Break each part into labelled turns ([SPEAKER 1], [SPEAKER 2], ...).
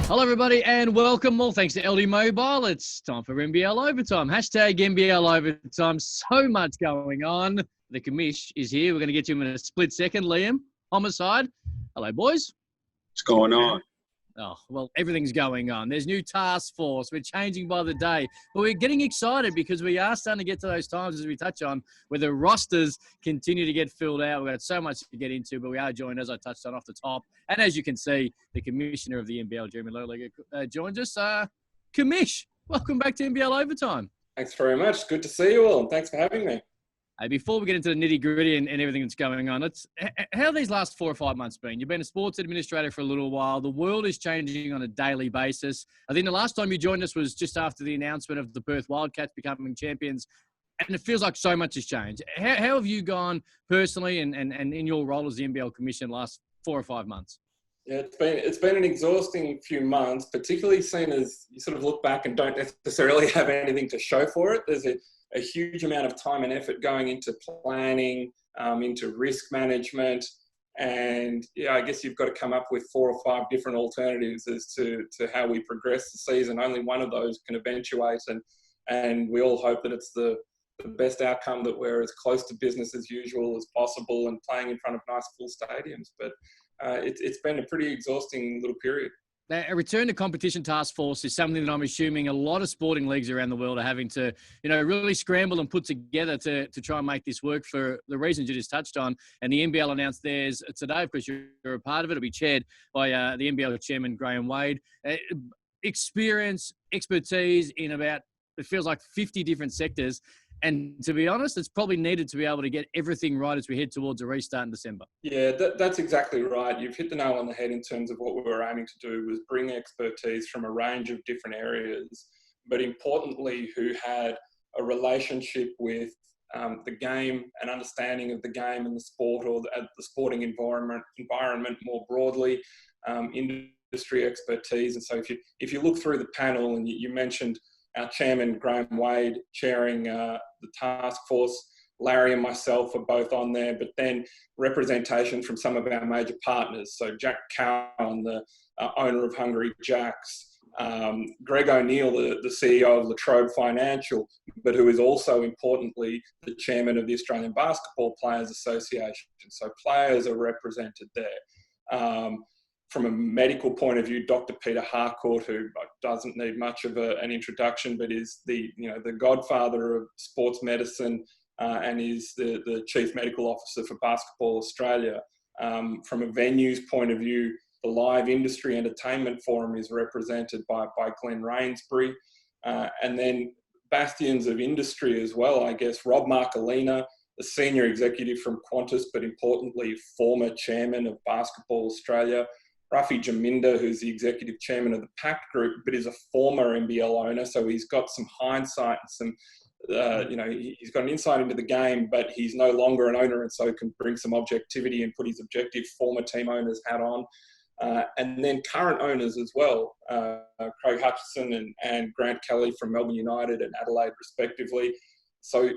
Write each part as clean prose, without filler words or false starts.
[SPEAKER 1] Hello, everybody, and welcome. All thanks to LD Mobile. It's time for NBL Overtime. Hashtag NBL Overtime. So much going on. The commish is here. We're going to get to him in a split second. Liam, Homicide. Hello, boys.
[SPEAKER 2] What's going on?
[SPEAKER 1] Oh, well, everything's going on. There's new Taskforce. We're changing by the day. But we're getting excited because we are starting to get to those times, as we touch on, where the rosters continue to get filled out. We've got so much to get into, but we are joined, as I touched on, off the top. And as you can see, the commissioner of the NBL, Jeremy Loeliger, joins us. Commish, welcome back to NBL Overtime.
[SPEAKER 3] Thanks very much. Good to see you all, and thanks for having me.
[SPEAKER 1] Before we get into the nitty-gritty and everything that's going on, how have these last 4 or 5 months been? You've been a sports administrator for a little while. The world is changing on a daily basis. I think the last time you joined us was just after the announcement of the Perth Wildcats becoming champions, and it feels like so much has changed. How have you gone personally and in your role as the NBL Commissioner the last 4 or 5 months?
[SPEAKER 3] Yeah, it's been an exhausting few months, particularly seen as you sort of look back and don't necessarily have anything to show for it. There's a huge amount of time and effort going into planning, into risk management. And yeah, I guess you've got to come up with 4 or 5 different alternatives as to how we progress the season. Only one of those can eventuate. And we all hope that it's the best outcome, that we're as close to business as usual as possible and playing in front of nice full stadiums. But it's been a pretty exhausting little period.
[SPEAKER 1] Now, a return to competition task force is something that I'm assuming a lot of sporting leagues around the world are having to, really scramble and put together to try and make this work for the reasons you just touched on. And the NBL announced theirs today. Of course, you're a part of it. It'll be chaired by the NBL chairman, Graham Wade. Experience, expertise in about, it feels like 50 different sectors. And to be honest, it's probably needed to be able to get everything right as we head towards a restart in December.
[SPEAKER 3] Yeah, that's exactly right. You've hit the nail on the head in terms of what we were aiming to do was bring expertise from a range of different areas, but importantly, who had a relationship with the game, an understanding of the game and the sport, or the sporting environment more broadly, industry expertise. And so if you look through the panel, and you mentioned our chairman, Graham Wade, chairing the task force. Larry and myself are both on there, but then representation from some of our major partners. So Jack Cowan, the owner of Hungry Jack's, Greg O'Neill, the CEO of Latrobe Financial, but who is also importantly the chairman of the Australian Basketball Players Association. So players are represented there. From a medical point of view, Dr. Peter Harcourt, who doesn't need much of an introduction, but is the godfather of sports medicine and is the chief medical officer for Basketball Australia. From a venues point of view, the Live Industry Entertainment Forum is represented by Glenn Rainsbury. And then bastions of industry as well, I guess, Rob Marcolina, the senior executive from Qantas, but importantly, former chairman of Basketball Australia. Rafi Jaminda, who's the executive chairman of the Pact Group, but is a former NBL owner, so he's got some hindsight and some, he's got an insight into the game, but he's no longer an owner, and so can bring some objectivity and put his objective former team owners hat on. And then current owners as well, Craig Hutchison and Grant Kelly from Melbourne United and Adelaide, respectively. So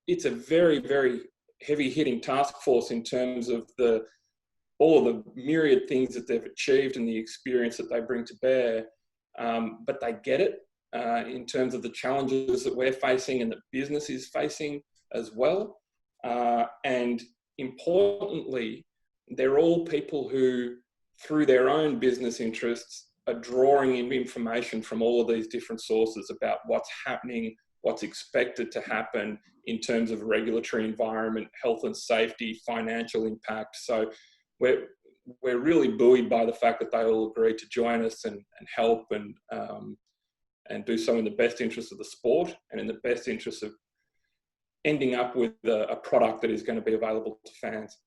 [SPEAKER 3] it's a very, very heavy-hitting task force in terms of all of the myriad things that they've achieved and the experience that they bring to bear. But they get it in terms of the challenges that we're facing and that business is facing as well. And importantly, they're all people who, through their own business interests, are drawing in information from all of these different sources about what's happening, what's expected to happen in terms of regulatory environment, health and safety, financial impact. So we're really buoyed by the fact that they all agreed to join us and help and do so in the best interest of the sport and in the best interest of ending up with a product that is going to be available to fans.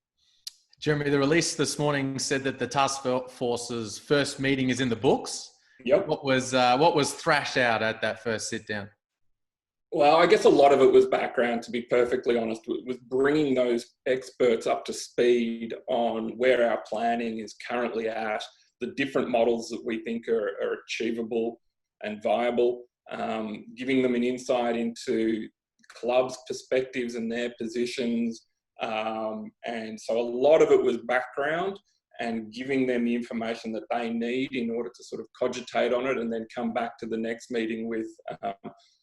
[SPEAKER 4] Jeremy, the release this morning said that the task force's first meeting is in the books.
[SPEAKER 3] Yep.
[SPEAKER 4] What was thrashed out at that first sit down?
[SPEAKER 3] Well, I guess a lot of it was background, to be perfectly honest. It was bringing those experts up to speed on where our planning is currently at, the different models that we think are achievable and viable, giving them an insight into clubs' perspectives and their positions. And so a lot of it was background and giving them the information that they need in order to sort of cogitate on it and then come back to the next meeting with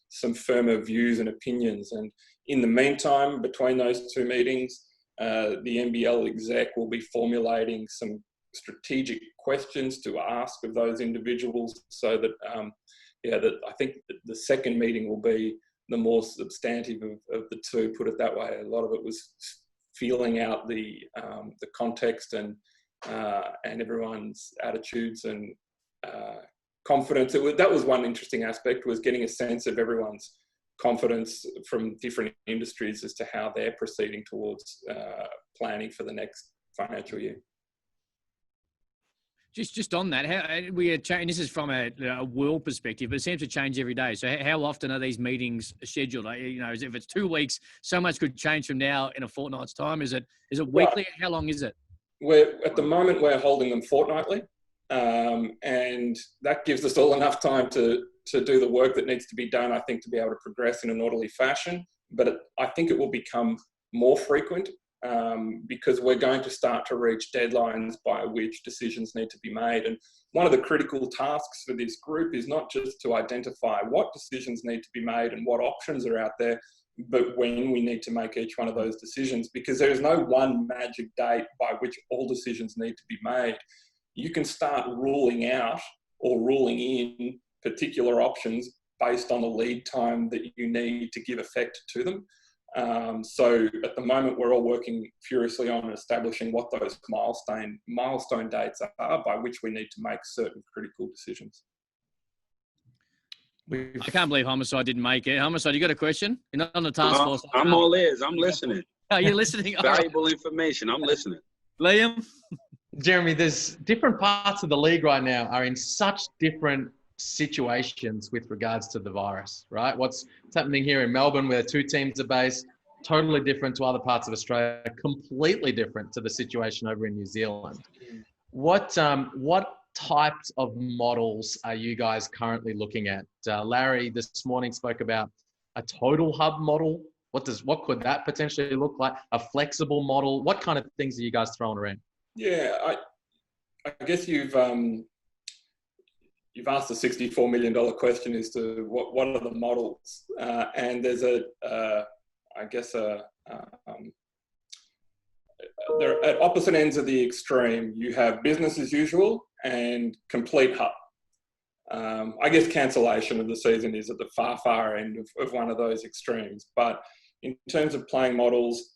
[SPEAKER 3] some firmer views and opinions. And in the meantime, between those two meetings, the NBL exec will be formulating some strategic questions to ask of those individuals, so that, that I think the second meeting will be the more substantive of the two, put it that way. A lot of it was feeling out the context and everyone's attitudes and confidence. That was one interesting aspect, was getting a sense of everyone's confidence from different industries as to how they're proceeding towards planning for the next financial year.
[SPEAKER 1] Just on that, how we are changing. This is from a world perspective, but it seems to change every day. So how often are these meetings scheduled? If it's 2 weeks, so much could change from now in a fortnight's time. Is it weekly? Right. How long is it?
[SPEAKER 3] At the moment we're holding them fortnightly, and that gives us all enough time to do the work that needs to be done, I think, to be able to progress in an orderly fashion. But I think it will become more frequent, because we're going to start to reach deadlines by which decisions need to be made. And one of the critical tasks for this group is not just to identify what decisions need to be made and what options are out there, but when we need to make each one of those decisions, because there is no one magic date by which all decisions need to be made. You can start ruling out or ruling in particular options based on the lead time that you need to give effect to them. So at the moment, we're all working furiously on establishing what those milestone dates are by which we need to make certain critical decisions.
[SPEAKER 1] I can't believe Homicide didn't make it. Homicide, you got a question? You're not on the task force.
[SPEAKER 2] I'm all ears. I'm listening.
[SPEAKER 1] Oh, you're listening?
[SPEAKER 2] Valuable information. I'm listening.
[SPEAKER 1] Liam?
[SPEAKER 4] Jeremy, there's different parts of the league right now are in such different situations with regards to the virus, right? What's happening here in Melbourne, where 2 teams are based, totally different to other parts of Australia, completely different to the situation over in New Zealand. What types of models are you guys currently looking at? Larry this morning spoke about a total hub model. What could that potentially look like? A flexible model? What kind of things are you guys throwing around?
[SPEAKER 3] Yeah, I guess you've asked the $64 million question as to what are the models, and there's they're at opposite ends of the extreme. You have business as usual and complete hub. I guess cancellation of the season is at the far end of one of those extremes. But in terms of playing models,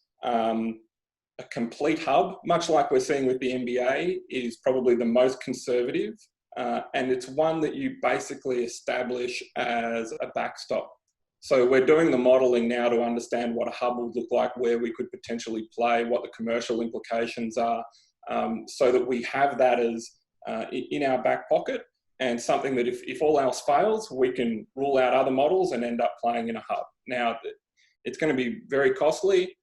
[SPEAKER 3] a complete hub, much like we're seeing with the NBA, is probably the most conservative. And it's one that you basically establish as a backstop. So we're doing the modelling now to understand what a hub would look like, where we could potentially play, what the commercial implications are, so that we have that as in our back pocket, and something that if all else fails, we can rule out other models and end up playing in a hub. Now, it's going to be very costly.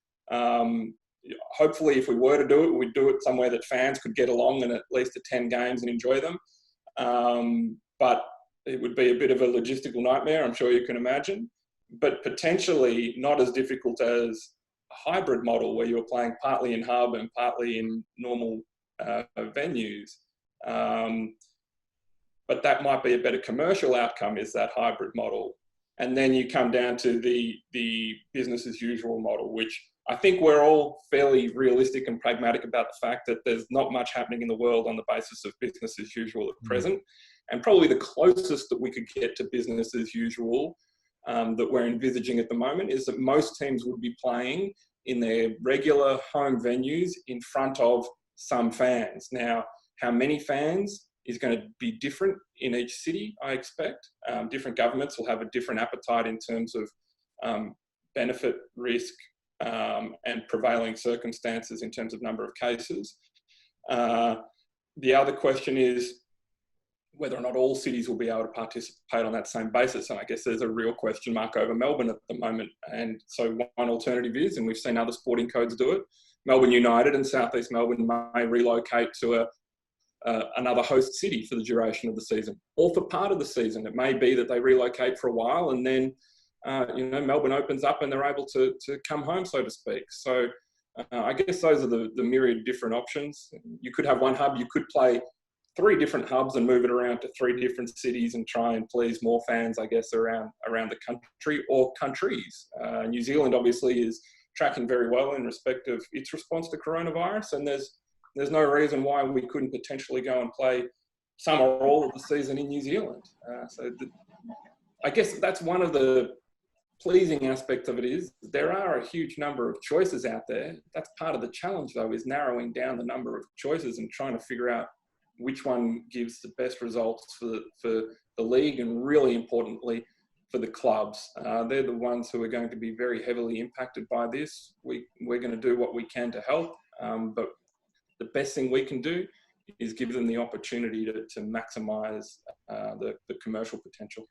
[SPEAKER 3] Hopefully, if we were to do it, we'd do it somewhere that fans could get along and at least attend games and enjoy them. But it would be a bit of a logistical nightmare, I'm sure you can imagine, but potentially not as difficult as a hybrid model where you're playing partly in hub and partly in normal venues. But that might be a better commercial outcome, is that hybrid model. And then you come down to the business as usual model, which I think we're all fairly realistic and pragmatic about the fact that there's not much happening in the world on the basis of business as usual at present. And probably the closest that we could get to business as usual that we're envisaging at the moment is that most teams would be playing in their regular home venues in front of some fans. Now, how many fans is going to be different in each city, I expect. Different governments will have a different appetite in terms of benefit, risk, and prevailing circumstances in terms of number of cases. The other question is whether or not all cities will be able to participate on that same basis. And I guess there's a real question mark over Melbourne at the moment. And so one alternative is, and we've seen other sporting codes do it, Melbourne United and South East Melbourne may relocate to another host city for the duration of the season, or for part of the season. It may be that they relocate for a while and then Melbourne opens up and they're able to come home, so to speak. So I guess those are the myriad different options. You could have one hub. You could play 3 different hubs and move it around to 3 different cities and try and please more fans, I guess, around the country or countries. New Zealand obviously is tracking very well in respect of its response to coronavirus, and there's no reason why we couldn't potentially go and play some or all of the season in New Zealand. I guess that's one of the pleasing aspects of it is there are a huge number of choices out there. That's part of the challenge, though, is narrowing down the number of choices and trying to figure out which one gives the best results for the league and, really importantly, for the clubs. They're the ones who are going to be very heavily impacted by this. We're going to do what we can to help, but the best thing we can do is give them the opportunity to maximise the commercial potential.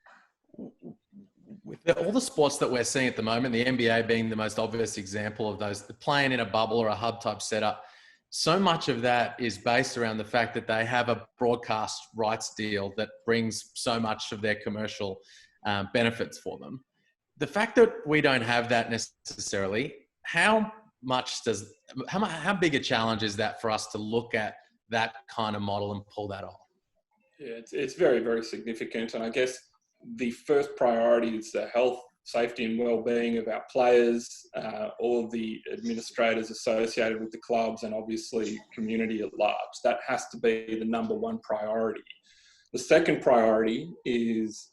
[SPEAKER 4] With all the sports that we're seeing at the moment, the NBA being the most obvious example of those, playing in a bubble or a hub type setup, so much of that is based around the fact that they have a broadcast rights deal that brings so much of their commercial benefits for them. The fact that we don't have that necessarily, how big a challenge is that for us to look at that kind of model and pull that off?
[SPEAKER 3] Yeah, it's very, very significant. And I guess the first priority is the health, safety and well-being of our players, all of the administrators associated with the clubs, and obviously community at large. That has to be the number one priority. The second priority is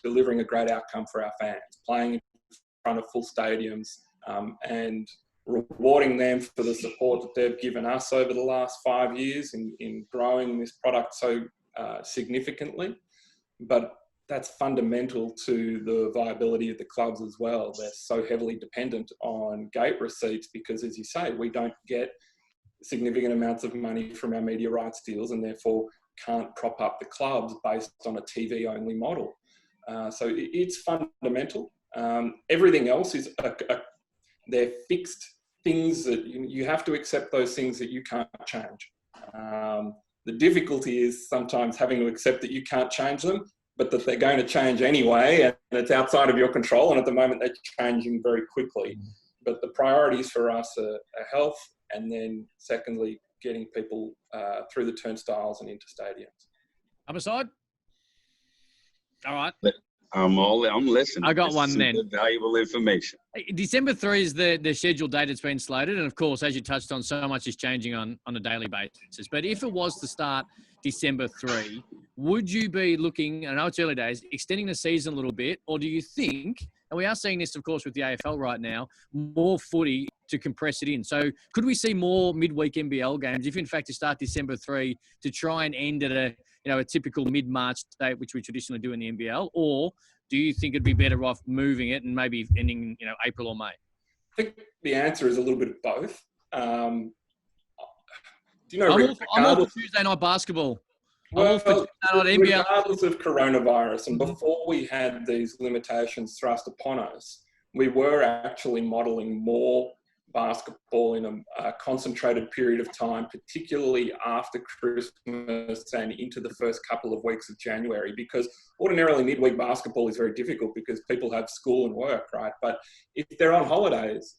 [SPEAKER 3] delivering a great outcome for our fans, playing in front of full stadiums, and rewarding them for the support that they've given us over the last 5 years in growing this product so significantly. But that's fundamental to the viability of the clubs as well. They're so heavily dependent on gate receipts because, as you say, we don't get significant amounts of money from our media rights deals and therefore can't prop up the clubs based on a TV-only model. So it's fundamental. Everything else is they're fixed things that you have to accept, those things that you can't change. The difficulty is sometimes having to accept that you can't change them, but that they're going to change anyway, and it's outside of your control. And at the moment, they're changing very quickly. But the priorities for us are health, and then secondly, getting people through the turnstiles and into stadiums.
[SPEAKER 1] Homicide? All right.
[SPEAKER 2] I'm listening.
[SPEAKER 1] I got
[SPEAKER 2] This
[SPEAKER 1] one
[SPEAKER 2] is some
[SPEAKER 1] then.
[SPEAKER 2] good, valuable information.
[SPEAKER 1] December 3 is the scheduled date that's been slated. And of course, as you touched on, so much is changing on a daily basis. But if it was to start December 3, would you be looking, I know it's early days, extending the season a little bit? Or do you think, and we are seeing this, of course, with the AFL right now, more footy to compress it in? So could we see more midweek NBL games if, in fact, you start December 3 to try and end at a typical mid-March date, which we traditionally do in the NBL? Or do you think it'd be better off moving it and maybe ending, April or May?
[SPEAKER 3] I think the answer is a little bit of both. I'm
[SPEAKER 1] all for Tuesday night basketball.
[SPEAKER 3] Regardless of coronavirus, and
[SPEAKER 1] Mm-hmm.
[SPEAKER 3] before we had these limitations thrust upon us, we were actually modelling more basketball in a concentrated period of time, particularly after Christmas and into the first couple of weeks of January, because ordinarily midweek basketball is very difficult because people have school and work, right? But if they're on holidays,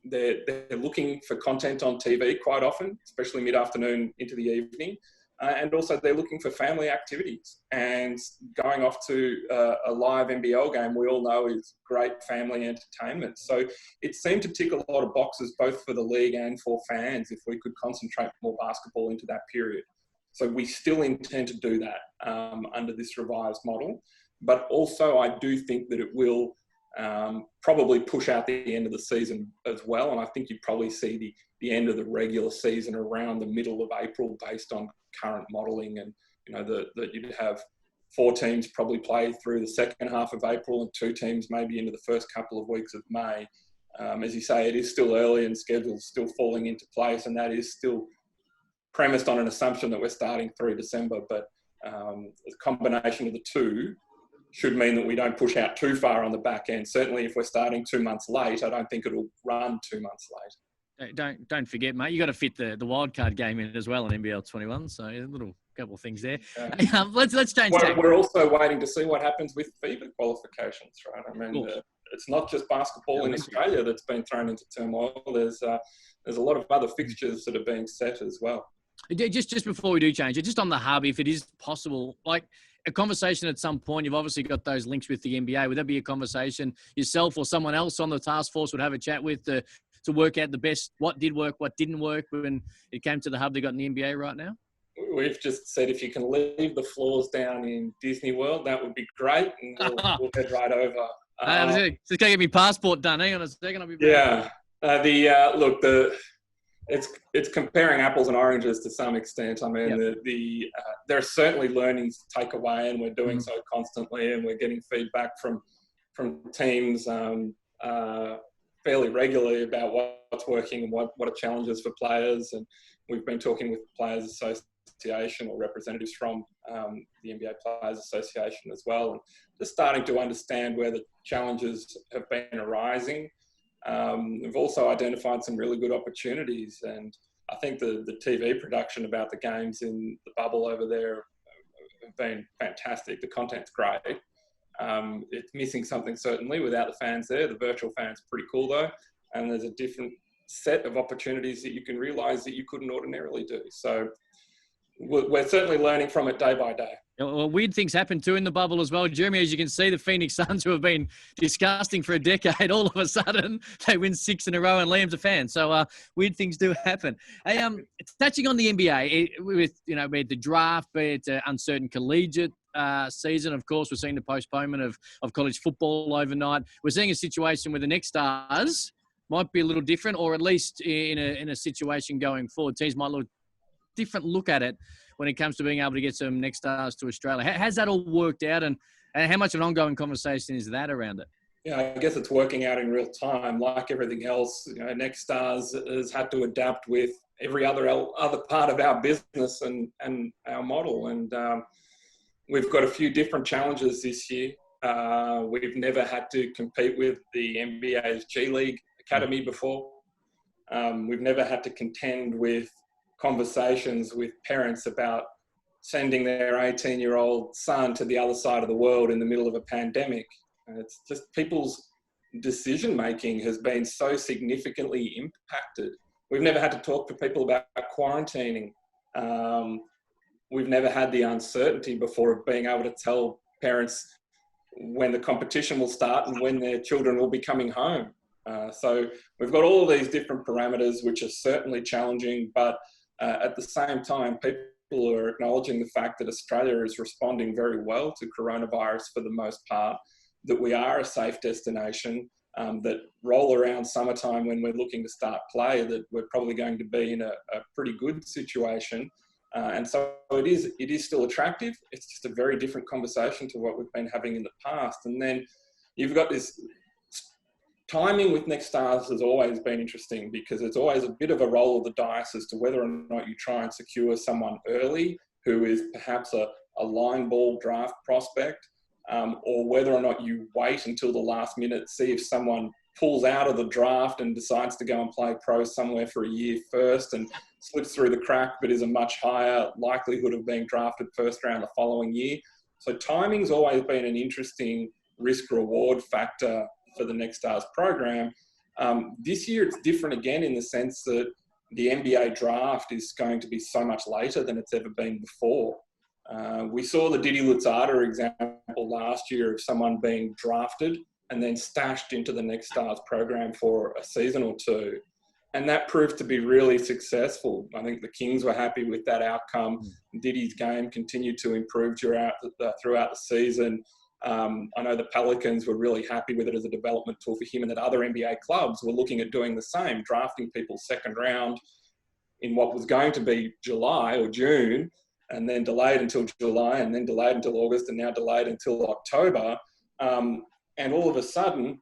[SPEAKER 3] they're looking for content on TV quite often, especially mid-afternoon into the evening. And also they're looking for family activities, and going off to a live NBL game, we all know, is great family entertainment. So it seemed to tick a lot of boxes, both for the league and for fans, if we could concentrate more basketball into that period. So we still intend to do that under this revised model. But also I do think that it will probably push out the end of the season as well. And I think you'd probably see the end of the regular season around the middle of April based on current modelling, and that you'd have 4 teams probably play through the second half of April and 2 teams maybe into the first couple of weeks of May. As you say, it is still early and schedule's still falling into place, and that is still premised on an assumption that we're starting through December. But the combination of the two should mean that we don't push out too far on the back end. Certainly if we're starting 2 months late, I don't think it'll run 2 months late.
[SPEAKER 1] Don't forget, mate, you got to fit the wildcard game in as well in NBL 21. So a little couple of things there. Let's change tack.
[SPEAKER 3] We're also waiting to see what happens with FIBA qualifications, right? I mean, it's not just basketball in Australia that's been thrown into turmoil. There's a lot of other fixtures that are being set as well.
[SPEAKER 1] Just before we do change it, just on the hub, if it is possible, like a conversation at some point, you've obviously got those links with the NBA. Would that be a conversation yourself or someone else on the task force would have a chat with to work out the best, what did work, what didn't work when it came to the hub they got in the NBA right now?
[SPEAKER 3] We've just said if you can leave the floors down in Disney World, that would be great, and we'll head right over.
[SPEAKER 1] Just gotta get my passport done. Hang on a second, I'll be
[SPEAKER 3] back. It's comparing apples and oranges to some extent. I mean, there are certainly learnings to take away, and we're doing so constantly, and we're getting feedback from teams fairly regularly about what's working and what are challenges for players. And we've been talking with Players Association or representatives from the NBA Players Association as well, and just starting to understand where the challenges have been arising. We've also identified some really good opportunities, and I think the TV production about the games in the bubble over there have been fantastic. The content's great. It's missing something certainly without the fans there. The virtual fans are pretty cool though, and there's a different set of opportunities that you can realise that you couldn't ordinarily do. So we're certainly learning from it day by day.
[SPEAKER 1] Well, weird things happen too in the bubble as well, Jeremy. As you can see, the Phoenix Suns, who have been disgusting for a decade, all of a sudden they win 6 in a row, and Liam's a fan. So weird things do happen. Hey, touching on the NBA, with be it the draft, be it uncertain collegiate season. Of course, we're seeing the postponement of college football overnight. We're seeing a situation where the next stars might be a little different, or at least in a situation going forward, teams might look at it when it comes to being able to get some next stars to Australia. Has that all worked out, and how much of an ongoing conversation is that around it?
[SPEAKER 3] Yeah, I guess it's working out in real time. Like everything else, Next Stars has had to adapt with every other part of our business and our model. And we've got a few different challenges this year. We've never had to compete with the NBA's G League Academy before. We've never had to contend with conversations with parents about sending their 18-year-old son to the other side of the world in the middle of a pandemic. And it's just people's decision-making has been so significantly impacted. We've never had to talk to people about quarantining. We've never had the uncertainty before of being able to tell parents when the competition will start and when their children will be coming home. So we've got all of these different parameters, which are certainly challenging, but at the same time, people are acknowledging the fact that Australia is responding very well to coronavirus for the most part, that we are a safe destination, that roll around summertime when we're looking to start play, that we're probably going to be in a pretty good situation. And so it is still attractive. It's just a very different conversation to what we've been having in the past. And then you've got this timing with Next Stars has always been interesting, because it's always a bit of a roll of the dice as to whether or not you try and secure someone early who is perhaps a line ball draft prospect, or whether or not you wait until the last minute, see if someone pulls out of the draft and decides to go and play pro somewhere for a year first and slips through the crack, but is a much higher likelihood of being drafted first round the following year. So timing's always been an interesting risk-reward factor for the Next Stars program. This year it's different again in the sense that the NBA draft is going to be so much later than it's ever been before. We saw the Didi Lutzada example last year of someone being drafted and then stashed into the Next Stars program for a season or two. And that proved to be really successful. I think the Kings were happy with that outcome. Didi's game continued to improve throughout the season. I know the Pelicans were really happy with it as a development tool for him, and that other NBA clubs were looking at doing the same, drafting people second round in what was going to be July or June, and then delayed until July, and then delayed until August, and now delayed until October. And all of a sudden,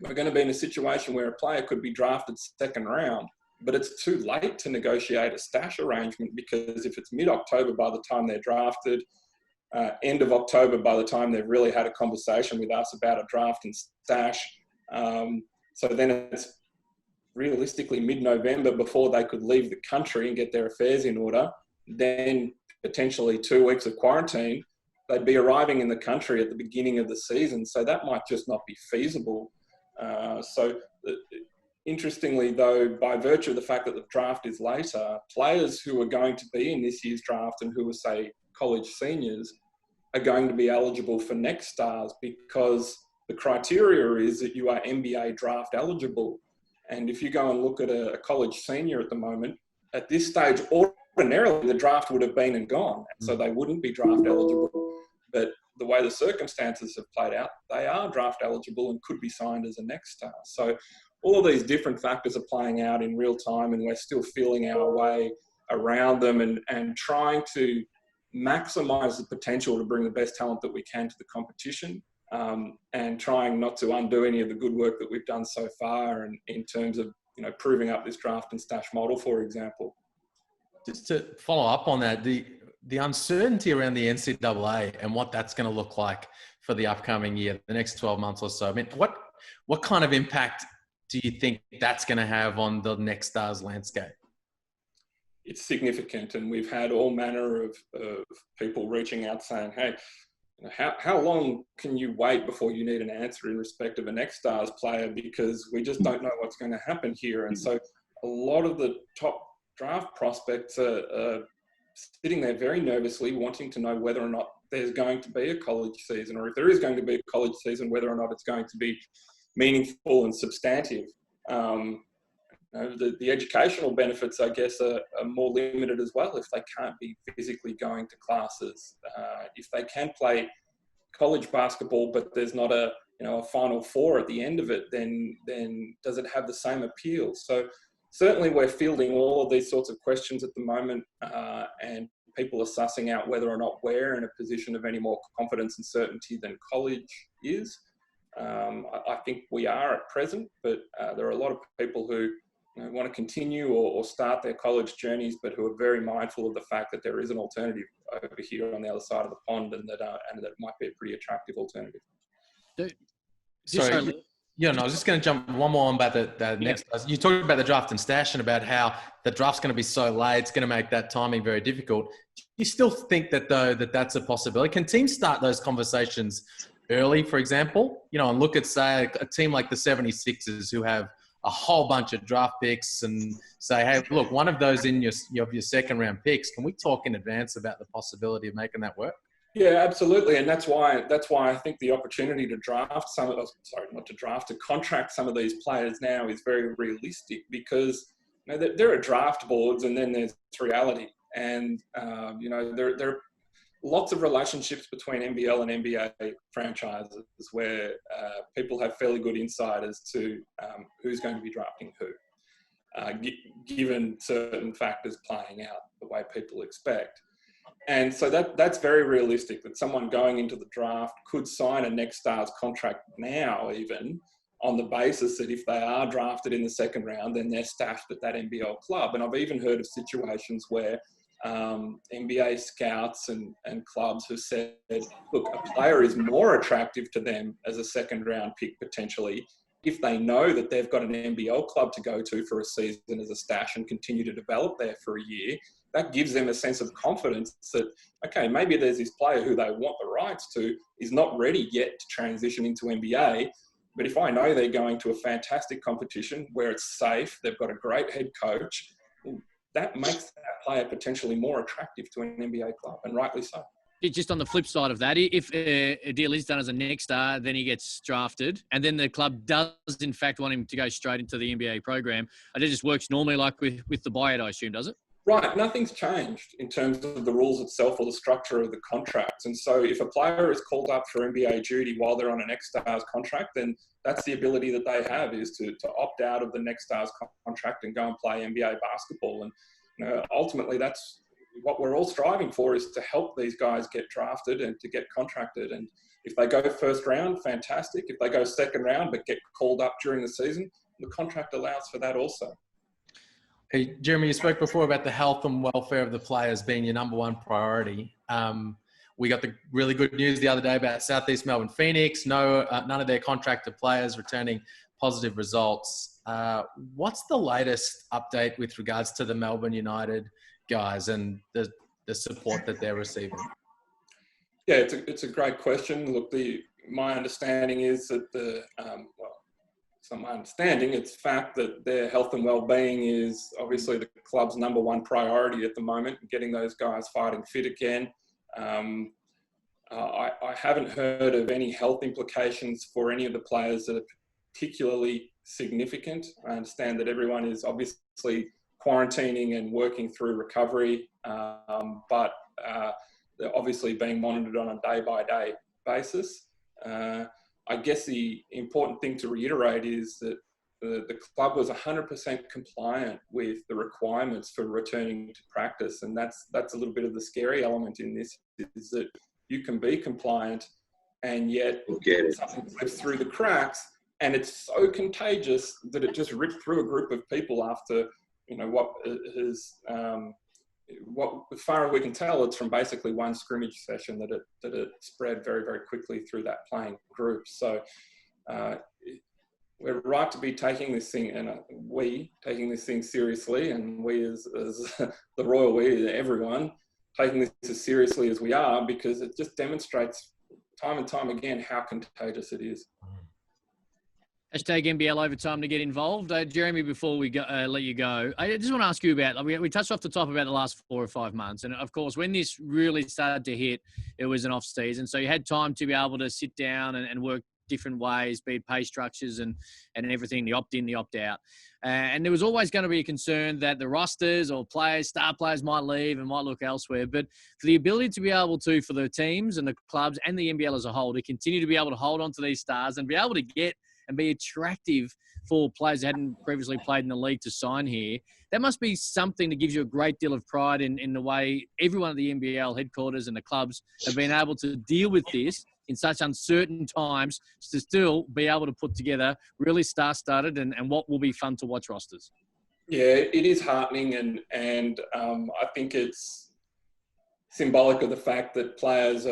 [SPEAKER 3] we're going to be in a situation where a player could be drafted second round, but it's too late to negotiate a stash arrangement, because if it's mid-October by the time they're drafted, end of October by the time they've really had a conversation with us about a draft and stash. So then it's realistically mid-November before they could leave the country and get their affairs in order. Then potentially 2 weeks of quarantine. they'd be arriving in the country at the beginning of the season. So that might just not be feasible. Interestingly, though, by virtue of the fact that the draft is later, players who are going to be in this year's draft and who are, say, college seniors are going to be eligible for Next Stars, because the criteria is that you are NBA draft eligible. And if you go and look at a college senior at the moment, at this stage, ordinarily the draft would have been and gone, so they wouldn't be draft eligible. But the way the circumstances have played out, they are draft eligible and could be signed as a Next Star. So all of these different factors are playing out in real time, and we're still feeling our way around them and trying to maximise the potential to bring the best talent that we can to the competition, and trying not to undo any of the good work that we've done so far in terms of, you know, proving up this draft and stash model, for example.
[SPEAKER 4] Just to follow up on that, the uncertainty around the NCAA and what that's going to look like for the upcoming year, the next 12 months or so. I mean, what kind of impact do you think that's going to have on the Next Stars landscape?
[SPEAKER 3] It's significant, and we've had all manner of people reaching out saying, hey, how long can you wait before you need an answer in respect of a Next Stars player, because we just don't know what's going to happen here. And so a lot of the top draft prospects are sitting there very nervously wanting to know whether or not there's going to be a college season, or if there is going to be a college season, whether or not it's going to be meaningful and substantive. The educational benefits, I guess, are more limited as well if they can't be physically going to classes. If they can play college basketball, but there's not a Final Four at the end of it, then does it have the same appeal? So certainly we're fielding all of these sorts of questions at the moment, and people are sussing out whether or not we're in a position of any more confidence and certainty than college is. I think we are at present, but there are a lot of people who want to continue or start their college journeys, but who are very mindful of the fact that there is an alternative over here on the other side of the pond, and that it might be a pretty attractive alternative.
[SPEAKER 4] Sorry. Yeah, no, I was just going to jump one more on about the next. You talked about the draft and stash and about how the draft's going to be so late, it's going to make that timing very difficult. Do you still think that, though, that's a possibility? Can teams start those conversations early, for example? And look at, say, a team like the 76ers who have a whole bunch of draft picks and say, hey, look, one of those in your second round picks, can we talk in advance about the possibility of making that work?
[SPEAKER 3] Yeah, absolutely. And that's why I think the opportunity to to contract some of these players now is very realistic, because there are draft boards and then there's reality. And, there are lots of relationships between NBL and NBA franchises where people have fairly good insight as to who's going to be drafting who, given certain factors playing out the way people expect. And so that's very realistic, that someone going into the draft could sign a Next Stars contract now, even on the basis that if they are drafted in the second round, then they're stashed at that NBL club. And I've even heard of situations where NBA scouts and clubs have said, look, a player is more attractive to them as a second round pick potentially if they know that they've got an NBL club to go to for a season as a stash and continue to develop there for a year. That gives them a sense of confidence that, okay, maybe there's this player who they want the rights to is not ready yet to transition into NBA. But if I know they're going to a fantastic competition where it's safe, they've got a great head coach, that makes that player potentially more attractive to an NBA club, and rightly so.
[SPEAKER 1] Just on the flip side of that, if a deal is done as a Next Star, then he gets drafted, and then the club does, in fact, want him to go straight into the NBA program, and it just works normally like with the buyout, I assume, does it?
[SPEAKER 3] Right. Nothing's changed in terms of the rules itself or the structure of the contracts. And so if a player is called up for NBA duty while they're on an Next Stars contract, then that's the ability that they have, is to opt out of the Next Stars contract and go and play NBA basketball. And ultimately, that's what we're all striving for, is to help these guys get drafted and to get contracted. And if they go first round, fantastic. If they go second round but get called up during the season, the contract allows for that also.
[SPEAKER 4] Hey, Jeremy, you spoke before about the health and welfare of the players being your number one priority. We got the really good news the other day about Southeast Melbourne Phoenix. None of their contracted players returning positive results. What's the latest update with regards to the Melbourne United guys and the support that they're receiving?
[SPEAKER 3] Yeah, it's a great question. Look, my understanding is that it's not my understanding, it's fact that their health and well-being is obviously the club's number one priority at the moment, getting those guys fighting fit again. I haven't heard of any health implications for any of the players that are particularly significant. I understand that everyone is obviously quarantining and working through recovery, but they're obviously being monitored on a day-by-day basis. I guess the important thing to reiterate is that the club was 100% compliant with the requirements for returning to practice, and that's a little bit of the scary element in this, is that you can be compliant and yet something slips through the cracks, and it's so contagious that it just ripped through a group of people after, as far as we can tell, it's from basically one scrimmage session that it spread very, very quickly through that playing group. So we're right to be taking this thing, and taking this thing seriously, and we as the royal we, everyone, taking this as seriously as we are, because it just demonstrates time and time again how contagious it is.
[SPEAKER 1] Hashtag NBL Overtime to get involved. Jeremy, before we go, let you go, I just want to ask you about, we touched off the top about the last 4 or 5 months. And, of course, when this really started to hit, it was an off-season. So you had time to be able to sit down and work different ways, be it pay structures and everything, the opt-in, the opt-out. And there was always going to be a concern that the rosters or star players might leave and might look elsewhere. But for the ability to be able to, for the teams and the clubs and the NBL as a whole, to continue to be able to hold on to these stars and be able to get and be attractive for players that hadn't previously played in the league to sign here, that must be something that gives you a great deal of pride in the way everyone at the NBL headquarters and the clubs have been able to deal with this in such uncertain times, to still be able to put together really star-studded and what will be fun to watch rosters.
[SPEAKER 3] Yeah, it is heartening, and I think it's symbolic of the fact that players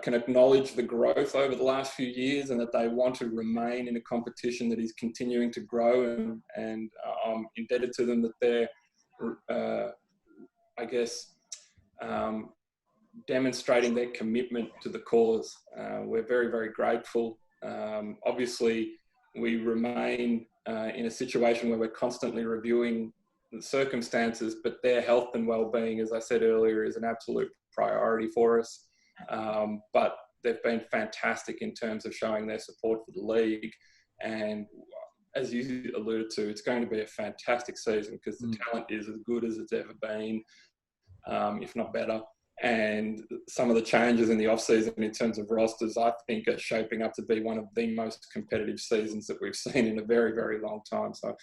[SPEAKER 3] can acknowledge the growth over the last few years, and that they want to remain in a competition that is continuing to grow, and I'm indebted to them that they're, demonstrating their commitment to the cause. We're very, very grateful. Obviously, we remain in a situation where we're constantly reviewing the circumstances, but their health and well-being, as I said earlier, is an absolute priority for us. But they've been fantastic in terms of showing their support for the league. And as you alluded to, it's going to be a fantastic season because the talent is as good as it's ever been, if not better. And some of the changes in the off-season in terms of rosters, I think, are shaping up to be one of the most competitive seasons that we've seen in a very, very long time. So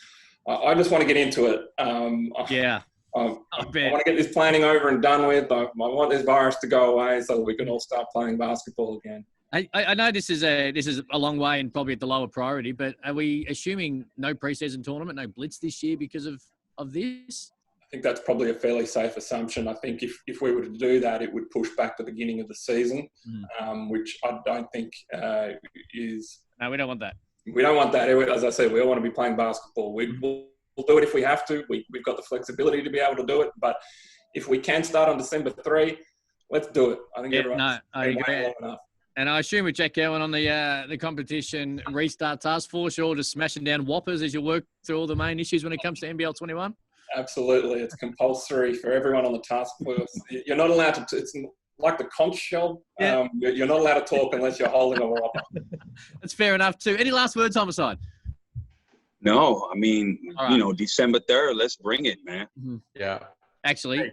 [SPEAKER 3] I just want to get into it. I want to get this planning over and done with. I want this virus to go away so that we can all start playing basketball again.
[SPEAKER 1] I know this is a long way and probably at the lower priority, but are we assuming no preseason tournament, no blitz this year because of this?
[SPEAKER 3] I think that's probably a fairly safe assumption. I think if we were to do that, it would push back the beginning of the season, which I don't think is...
[SPEAKER 1] No, we don't want that.
[SPEAKER 3] We don't want that. As I said, we all want to be playing basketball. We'll do it if we have to. We've got the flexibility to be able to do it. But if we can start on December 3, let's do it. I think everyone's been waiting long enough.
[SPEAKER 1] And I assume with Jack Cowan on the competition restart task force, you're all just smashing down whoppers as you work through all the main issues when it comes to NBL 21?
[SPEAKER 3] Absolutely. It's compulsory for everyone on the task force. You're not allowed to, it's like the conch shell. Yeah. You're not allowed to talk unless you're holding a whopper.
[SPEAKER 1] That's fair enough too. Any last words, Homicide?
[SPEAKER 2] No, I mean, right. December 3rd, let's bring it, man.
[SPEAKER 4] Mm-hmm. Yeah.
[SPEAKER 1] Actually,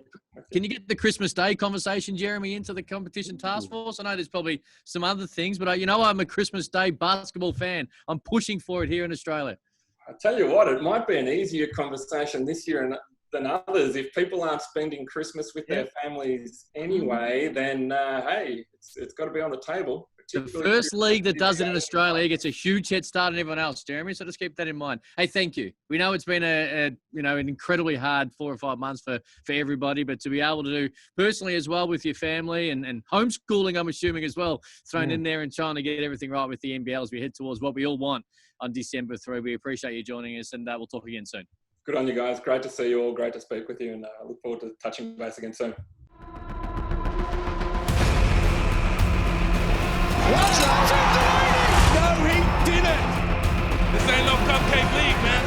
[SPEAKER 1] can you get the Christmas Day conversation, Jeremy, into the competition task force? I know there's probably some other things, but I'm a Christmas Day basketball fan. I'm pushing for it here in Australia.
[SPEAKER 3] I tell you what, it might be an easier conversation this year than others. If people aren't spending Christmas with their families anyway, then, hey, it's got to be on the table.
[SPEAKER 1] The first league that does it in Australia gets a huge head start on everyone else, Jeremy. So just keep that in mind. Hey, thank you. We know it's been an incredibly hard 4 or 5 months for everybody, but to be able to do personally as well with your family and homeschooling, I'm assuming as well, thrown in there and trying to get everything right with the NBL as we head towards what we all want on December 3. We appreciate you joining us, and we'll talk again soon.
[SPEAKER 3] Good on you guys. Great to see you all. Great to speak with you, and I look forward to touching base again soon.
[SPEAKER 5] Watch out! No, he didn't!
[SPEAKER 6] This ain't no cupcake league, man.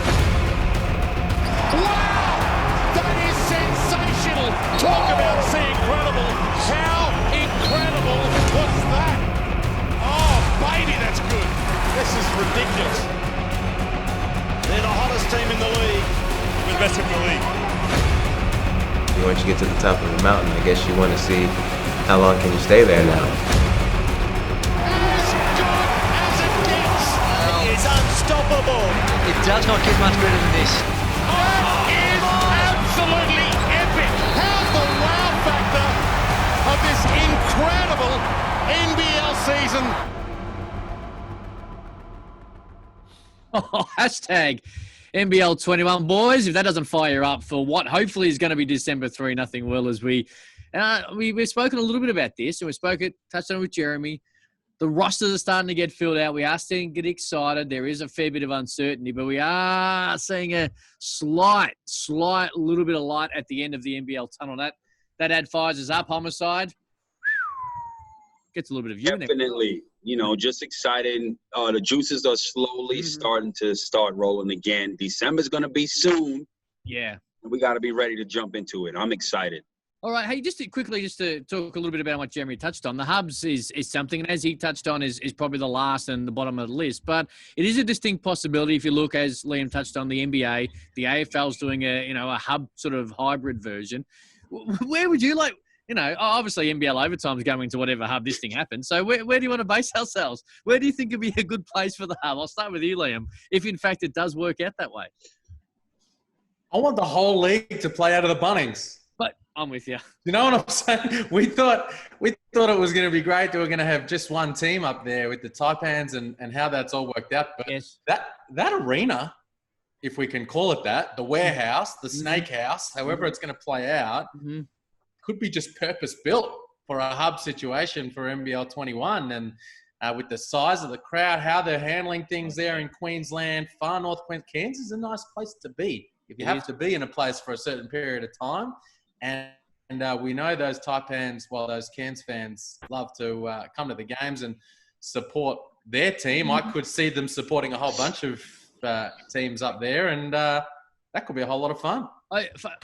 [SPEAKER 5] Wow! That is sensational! Talk about seeing incredible. How incredible was that? Oh, baby, that's good. This is ridiculous. They're the hottest team in the league.
[SPEAKER 6] We're the best team in the league.
[SPEAKER 7] Once you get to the top of the mountain, I guess you want to see how long can you stay there now.
[SPEAKER 5] As good as it gets. It's unstoppable.
[SPEAKER 8] It does not get much better than this.
[SPEAKER 5] That is absolutely epic. How's the wow factor of this incredible NBL season?
[SPEAKER 1] Oh, hashtag NBL 21. Boys, if that doesn't fire you up for what hopefully is going to be December 3-0 will, as we've spoken a little bit about this, and we touched on it with Jeremy. The rosters are starting to get filled out. We are starting to get excited. There is a fair bit of uncertainty, but we are seeing a slight little bit of light at the end of the NBL tunnel. That ad fires us up. Homicide gets a little bit of you in there.
[SPEAKER 2] Definitely. Just excited. The juices are slowly starting to rolling again. December's going to be soon.
[SPEAKER 1] Yeah.
[SPEAKER 2] And we got to be ready to jump into it. I'm excited.
[SPEAKER 1] All right. Hey, just to talk a little bit about what Jeremy touched on. The hubs is something, and as he touched on, is probably the last and the bottom of the list. But it is a distinct possibility if you look, as Liam touched on, the NBA, the AFL's doing a hub sort of hybrid version. Where would you like? Obviously NBL Overtime is going to whatever hub this thing happens. So where do you want to base ourselves? Where do you think would be a good place for the hub? I'll start with you, Liam, if in fact it does work out that way.
[SPEAKER 4] I want the whole league to play out of the Bunnings.
[SPEAKER 1] But I'm with you.
[SPEAKER 4] You know what I'm saying? We thought it was going to be great that we're going to have just one team up there with the Taipans and how that's all worked out. But
[SPEAKER 1] yes.
[SPEAKER 4] that arena, if we can call it that, the warehouse, the snake house, however it's going to play out, could be just purpose-built for a hub situation for NBL 21. And with the size of the crowd, how they're handling things there in Queensland, far north Queensland, Cairns is a nice place to be. If you have to be in a place for a certain period of time. And we know those Taipans, those Cairns fans love to come to the games and support their team. I could see them supporting a whole bunch of teams up there, and that could be a whole lot of fun.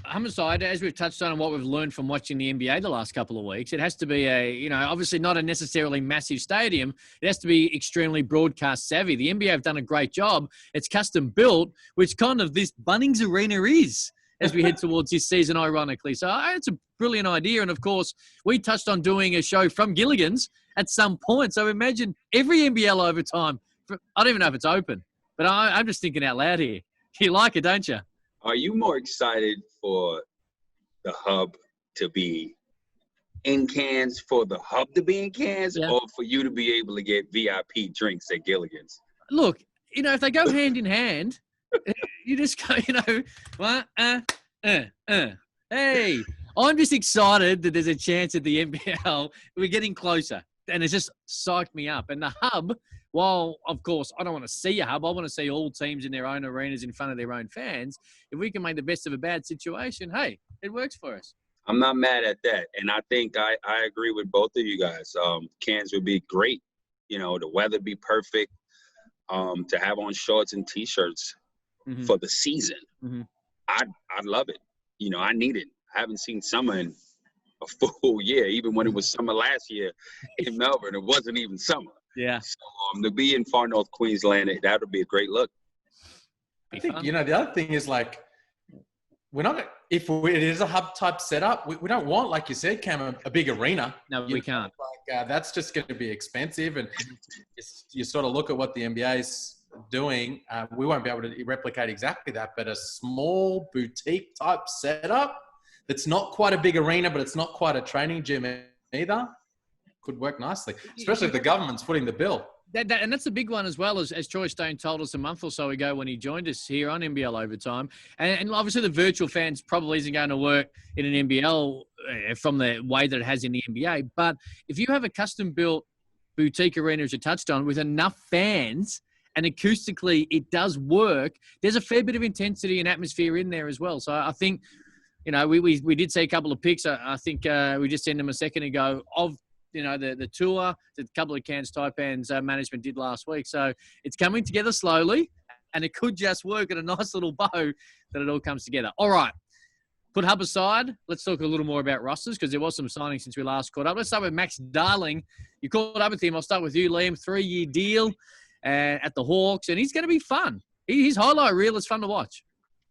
[SPEAKER 1] Homicide, as we've touched on and what we've learned from watching the NBA the last couple of weeks, it has to be obviously not a necessarily massive stadium. It has to be extremely broadcast savvy. The NBA have done a great job. It's custom built, which kind of this Bunnings Arena is as we head towards this season, ironically. So it's a brilliant idea. And of course, we touched on doing a show from Gilligan's at some point. So imagine every NBL Overtime. I don't even know if it's open, but I'm just thinking out loud here. You like it, don't you?
[SPEAKER 2] Are you more excited for the hub to be in Cairns, for the hub to be in Cairns, or for you to be able to get VIP drinks at Gilligan's?
[SPEAKER 1] Look, if they go hand in hand, you just go, Hey, I'm just excited that there's a chance at the NBL. We're getting closer, and it's just psyched me up. And the hub, while, of course, I don't want to see a hub. I want to see all teams in their own arenas in front of their own fans. If we can make the best of a bad situation, hey, it works for us.
[SPEAKER 2] I'm not mad at that. And I think I agree with both of you guys. Cairns would be great. The weather would be perfect. To have on shorts and T-shirts for the season. I'd love it. I need it. I haven't seen summer in a full year. Even when it was summer last year in Melbourne, it wasn't even summer.
[SPEAKER 1] Yeah.
[SPEAKER 2] So to be in far north Queensland, that would be a great look.
[SPEAKER 4] I think, the other thing is we're not, if it is a hub type setup, we don't want, like you said, Cam, a big arena.
[SPEAKER 1] No, we can't.
[SPEAKER 4] That's just going to be expensive. And you sort of look at what the NBA's doing. We won't be able to replicate exactly that, but a small boutique type setup that's not quite a big arena, but it's not quite a training gym either, could work nicely, especially if the government's footing the bill.
[SPEAKER 1] And that's a big one as well, as Troy Stone told us a month or so ago when he joined us here on NBL Overtime. And obviously the virtual fans probably isn't going to work in an NBL from the way that it has in the NBA. But if you have a custom-built boutique arena, as you touched on, with enough fans and acoustically it does work, there's a fair bit of intensity and atmosphere in there as well. So I think, we did see a couple of pics. I think we just sent them a second ago of the tour that a couple of Cairns Taipans management did last week. So it's coming together slowly, and it could just work at a nice little bow that it all comes together. All right. Put Hub aside. Let's talk a little more about rosters because there was some signings since we last caught up. Let's start with Max Darling. You caught up with him. I'll start with you, Liam. 3-year deal at the Hawks, and he's going to be fun. His highlight reel is fun to watch.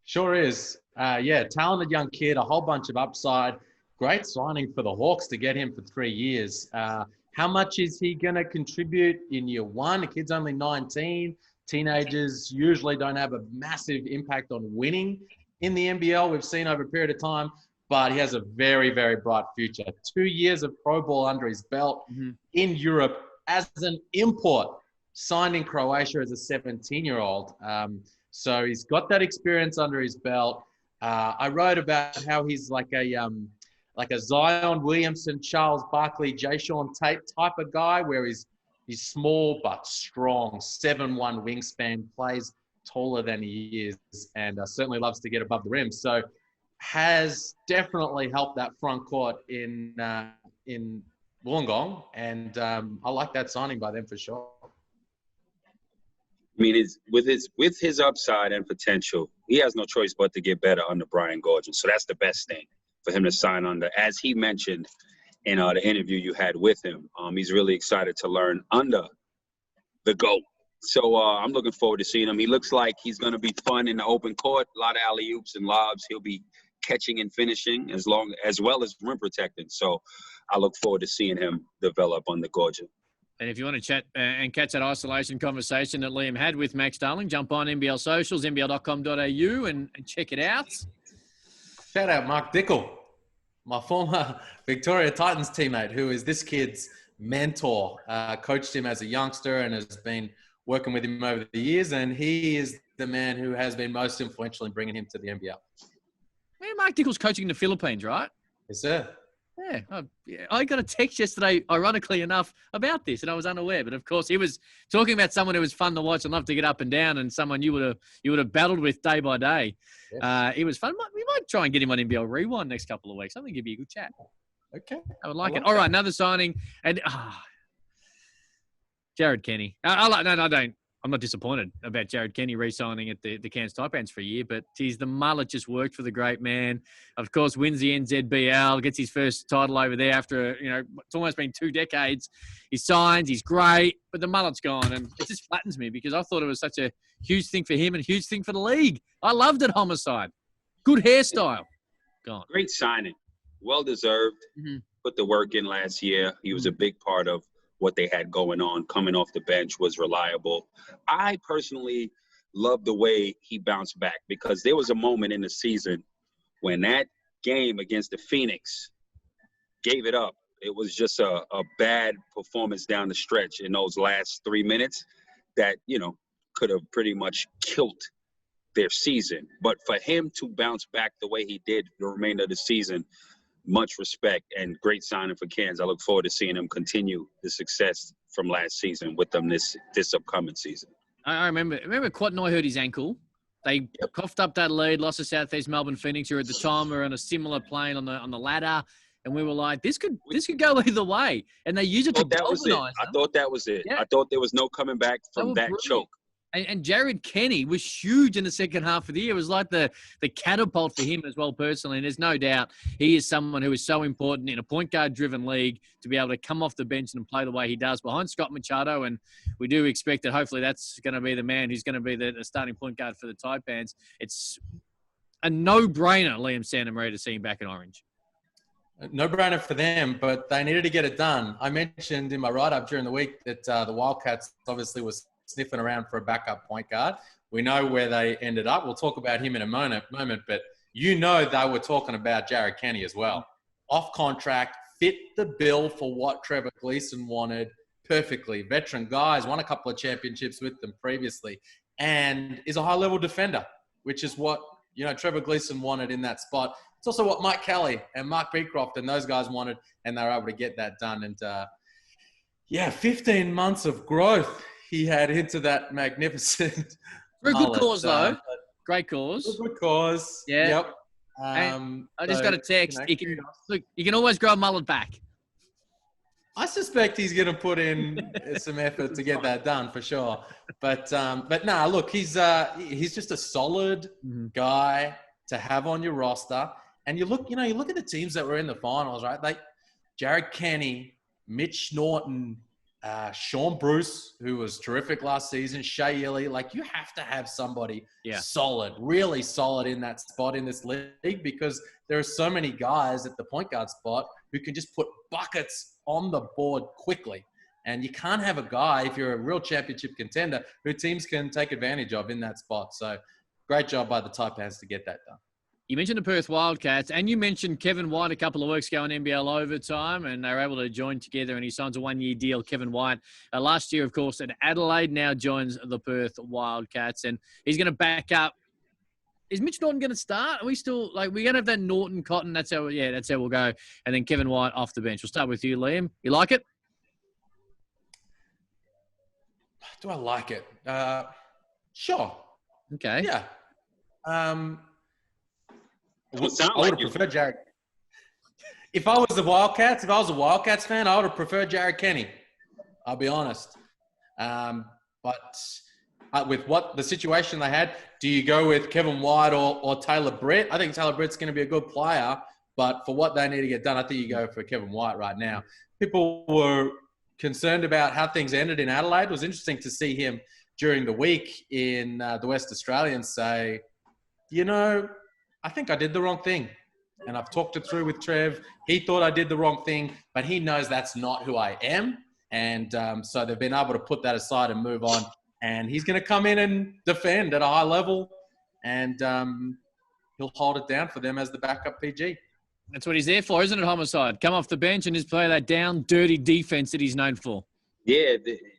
[SPEAKER 4] Sure is. Talented young kid, a whole bunch of upside. Great signing for the Hawks to get him for 3 years. How much is he going to contribute in year one? The kid's only 19. Teenagers usually don't have a massive impact on winning in the NBL. We've seen over a period of time, but he has a very, very bright future. 2 years of pro ball under his belt in Europe as an import, signed in Croatia as a 17-year-old. So he's got that experience under his belt. I wrote about how he's like a Zion Williamson, Charles Barkley, Jay Sean Tate type of guy, where he's small but strong, 7'1" wingspan, plays taller than he is, and certainly loves to get above the rim. So has definitely helped that front court in Wollongong, and I like that signing by them for sure.
[SPEAKER 2] I mean, with his upside and potential, he has no choice but to get better under Brian Gorgeon. So that's the best thing for him to sign under. As he mentioned in the interview you had with him, he's really excited to learn under the GOAT. So I'm looking forward to seeing him. He looks like he's going to be fun in the open court. A lot of alley-oops and lobs. He'll be catching and finishing as well as rim protecting. So I look forward to seeing him develop under Gorgeon.
[SPEAKER 1] And if you want to chat and catch that isolation conversation that Liam had with Max Darling, jump on NBL socials, nbl.com.au, and check it out.
[SPEAKER 4] Shout out Mark Dickel, my former Victoria Titans teammate, who is this kid's mentor. Coached him as a youngster and has been working with him over the years, and he is the man who has been most influential in bringing him to the NBL.
[SPEAKER 1] Yeah, Mark Dickel's coaching the Philippines, right?
[SPEAKER 4] Yes, sir.
[SPEAKER 1] Yeah. I got a text yesterday, ironically enough, about this, and I was unaware. But of course, he was talking about someone who was fun to watch and loved to get up and down, and someone you would have battled with day by day. Yes. It was fun. We might try and get him on NBL Rewind next couple of weeks. I think it'd be a good chat.
[SPEAKER 4] Okay,
[SPEAKER 1] I would like it. All right, another signing, and Jarrod Kenny. I'm not disappointed about Jarrod Kenny re-signing at the Cairns Taipans for a year, but geez, the mullet just worked for the great man. Of course, wins the NZBL, gets his first title over there after, it's almost been 2 decades. He signs, he's great, but the mullet's gone, and it just flattens me because I thought it was such a huge thing for him and a huge thing for the league. I loved it, Homicide. Good hairstyle. Gone.
[SPEAKER 2] Great signing. Well-deserved. Put the work in last year. He was a big part of what they had going on. Coming off the bench, was reliable. I personally love the way he bounced back because there was a moment in the season when that game against the Phoenix gave it up. It was just a bad performance down the stretch in those last 3 minutes that, could have pretty much killed their season. But for him to bounce back the way he did the remainder of the season, much respect and great signing for Cairns. I look forward to seeing him continue the success from last season with them this upcoming season.
[SPEAKER 1] I remember Quatnoy hurt his ankle. They coughed up that lead, lost to South East Melbourne Phoenix, who at the time were on a similar plane on the ladder, and we were like, this could go either way. And they used it to galvanize.
[SPEAKER 2] I thought that was it. Yeah. I thought there was no coming back from that choke.
[SPEAKER 1] And Jarrod Kenny was huge in the second half of the year. It was like the catapult for him as well personally. And there's no doubt he is someone who is so important in a point guard-driven league to be able to come off the bench and play the way he does behind Scott Machado. And we do expect that hopefully that's going to be the man who's going to be the starting point guard for the Taipans. It's a no-brainer, Liam Santamaria, to see him back in Orange.
[SPEAKER 4] No-brainer for them, but they needed to get it done. I mentioned in my write-up during the week that the Wildcats obviously was sniffing around for a backup point guard. We know where they ended up. We'll talk about him in a moment, but they were talking about Jarrod Kenny as well. Off contract, fit the bill for what Trevor Gleeson wanted perfectly. Veteran guys, won a couple of championships with them previously, and is a high-level defender, which is what Trevor Gleeson wanted in that spot. It's also what Mike Kelly and Mark Beecroft and those guys wanted, and they were able to get that done. And 15 months of growth he had into that magnificent
[SPEAKER 1] very good cause, though. Great cause.
[SPEAKER 4] Good cause.
[SPEAKER 1] Yeah.
[SPEAKER 4] Yep.
[SPEAKER 1] I just got a text. You can always grow a mullet back.
[SPEAKER 4] I suspect he's going to put in some effort to get that done for sure. But no, look, he's just a solid guy to have on your roster. And you look at the teams that were in the finals, right? Like Jarrod Kenny, Mitch Norton, Sean Bruce, who was terrific last season, Shea Yili. Like, you have to have somebody solid, really solid in that spot in this league, because there are so many guys at the point guard spot who can just put buckets on the board quickly. And you can't have a guy, if you're a real championship contender, who teams can take advantage of in that spot. So great job by the Taipans to get that done.
[SPEAKER 1] You mentioned the Perth Wildcats, and you mentioned Kevin White a couple of weeks ago on NBL Overtime, and they were able to join together, and he signs a one-year deal. Kevin White, last year, of course, at Adelaide, now joins the Perth Wildcats, and he's going to back up. Is Mitch Norton going to start? Are we still we're going to have that Norton Cotton? That's how we'll go. And then Kevin White off the bench. We'll start with you, Liam. You like it?
[SPEAKER 4] Do I like it? Sure.
[SPEAKER 1] Okay.
[SPEAKER 4] Yeah. I would have preferred Jarrod. If I was a Wildcats fan, I would have preferred Jarrod Kenny. I'll be honest. But with what the situation they had, do you go with Kevin White or Taylor Britt? I think Taylor Britt's going to be a good player, but for what they need to get done, I think you go for Kevin White right now. People were concerned about how things ended in Adelaide. It was interesting to see him during the week in the West Australian say, I think I did the wrong thing. And I've talked it through with Trev. He thought I did the wrong thing, but he knows that's not who I am. And so they've been able to put that aside and move on. And he's going to come in and defend at a high level. And he'll hold it down for them as the backup PG.
[SPEAKER 1] That's what he's there for, isn't it, Homicide? Come off the bench and just play that down, dirty defense that he's known for.
[SPEAKER 2] Yeah,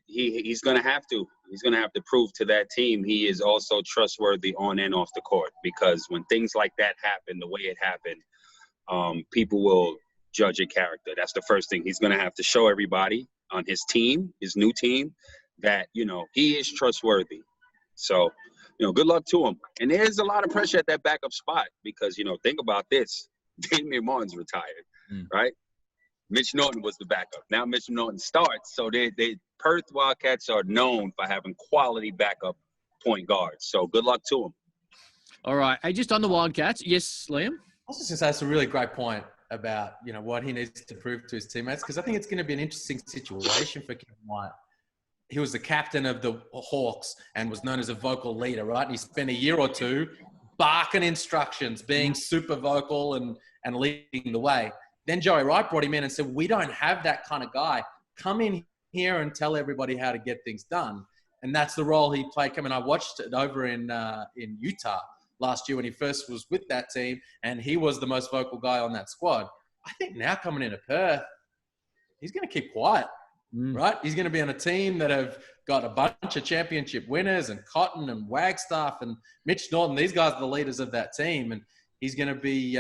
[SPEAKER 2] he's going to have to. He's going to have to prove to that team he is also trustworthy on and off the court, because when things like that happen, the way it happened, people will judge your character. That's the first thing. He's going to have to show everybody on his team, his new team, that, he is trustworthy. So, good luck to him. And there's a lot of pressure at that backup spot because, think about this. Damian Martin's retired, right? Mitch Norton was the backup. Now Mitch Norton starts. So they Perth Wildcats are known for having quality backup point guards. So good luck to them.
[SPEAKER 1] All right. Hey, just on the Wildcats. Yes, Liam?
[SPEAKER 4] I was just going to say that's a really great point about, what he needs to prove to his teammates, because I think it's going to be an interesting situation for Kevin White. He was the captain of the Hawks and was known as a vocal leader, right? And he spent a year or two barking instructions, being super vocal and leading the way. Then Joey Wright brought him in and said, we don't have that kind of guy. Come in here and tell everybody how to get things done. And that's the role he played. I watched it over in Utah last year when he first was with that team, and he was the most vocal guy on that squad. I think now coming into Perth, he's going to keep quiet, right? He's going to be on a team that have got a bunch of championship winners and Cotton and Wagstaff and Mitch Norton. These guys are the leaders of that team, and he's going to be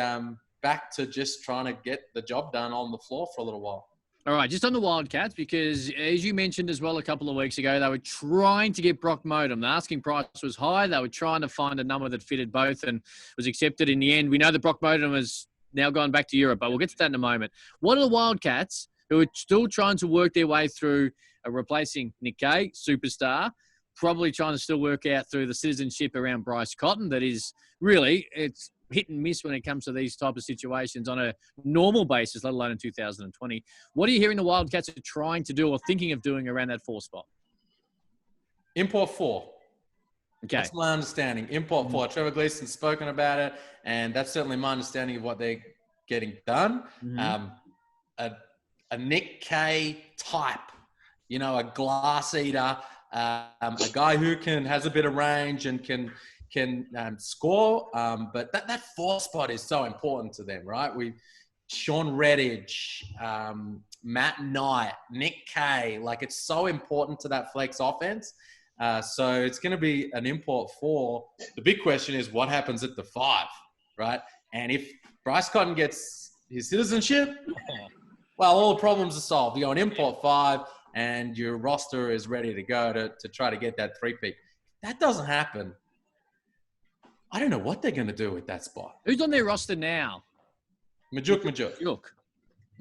[SPEAKER 4] back to just trying to get the job done on the floor for a little while.
[SPEAKER 1] All right, just on the Wildcats, because as you mentioned as well a couple of weeks ago, they were trying to get Brock Modem. The asking price was high. They were trying to find a number that fitted both and was accepted in the end. We know that Brock Modem has now gone back to Europe, but we'll get to that in a moment. What are the Wildcats, who are still trying to work their way through replacing Nick Kay, superstar, probably trying to still work out through the citizenship around Bryce Cotton that is really, it's hit and miss when it comes to these type of situations on a normal basis, let alone in 2020. What are you hearing the Wildcats are trying to do or thinking of doing around that 4 spot?
[SPEAKER 4] Import 4.
[SPEAKER 1] Okay.
[SPEAKER 4] That's my understanding. Import 4. Trevor Gleason's spoken about it, and that's certainly my understanding of what they're getting done. A Nick Kay type, a glass eater, a guy who has a bit of range and can score, but that 4 spot is so important to them, right? Sean Redditch, Matt Knight, Nick Kay, it's so important to that flex offense. So it's going to be an import 4. The big question is what happens at the 5, right? And if Bryce Cotton gets his citizenship, well, all the problems are solved. You go an import 5 and your roster is ready to go to try to get that 3-peat. That doesn't happen. I don't know what they're going to do with that spot.
[SPEAKER 1] Who's on their roster now?
[SPEAKER 4] Majuk.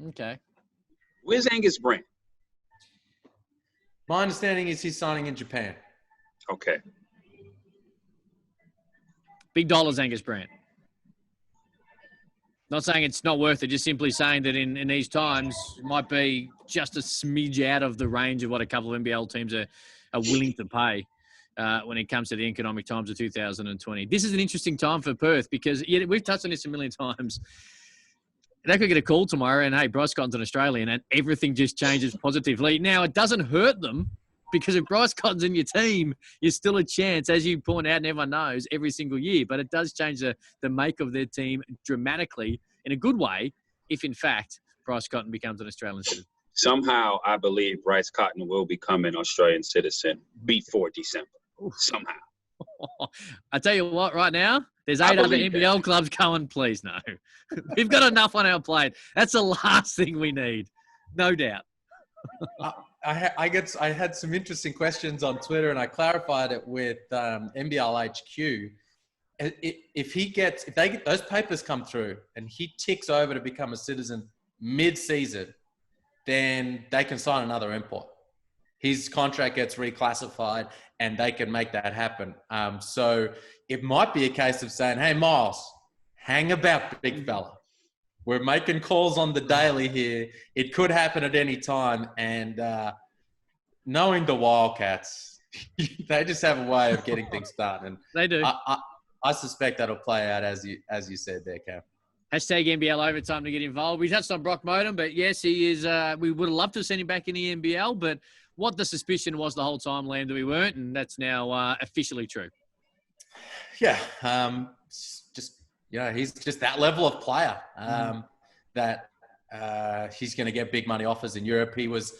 [SPEAKER 1] Okay.
[SPEAKER 2] Where's Angus Brandt?
[SPEAKER 4] My understanding is he's signing in Japan.
[SPEAKER 2] Okay.
[SPEAKER 1] Big dollars, Angus Brandt. Not saying it's not worth it, just simply saying that in these times, it might be just a smidge out of the range of what a couple of NBL teams are willing to pay when it comes to the economic times of 2020. This is an interesting time for Perth because we've touched on this a million times. They could get a call tomorrow and, hey, Bryce Cotton's an Australian, and everything just changes positively. Now, it doesn't hurt them because if Bryce Cotton's in your team, you're still a chance, as you point out and everyone knows, every single year. But it does change the make of their team dramatically in a good way if, in fact, Bryce Cotton becomes an Australian citizen.
[SPEAKER 2] Somehow, I believe Bryce Cotton will become an Australian citizen before December. Somehow.
[SPEAKER 1] I tell you what, right now, there's 8 other NBL clubs going, please no. We've got enough on our plate. That's the last thing we need. No doubt.
[SPEAKER 4] I had some interesting questions on Twitter, and I clarified it with NBL HQ. If they get those papers come through and he ticks over to become a citizen mid-season, then they can sign another import. His contract gets reclassified and they can make that happen. So it might be a case of saying, hey, Miles, hang about, big fella. We're making calls on the daily here. It could happen at any time. And knowing the Wildcats, they just have a way of getting things done. And
[SPEAKER 1] they do.
[SPEAKER 4] I suspect that'll play out as you said there, Cam.
[SPEAKER 1] Hashtag NBL Overtime to get involved. We touched on Brock Modem, but yes, he is. We would have loved to have seen him back in the NBL, but what the suspicion was the whole time, Liam, that we weren't, and that's now officially true.
[SPEAKER 4] Yeah, he's just that level of player that he's going to get big money offers in Europe. He was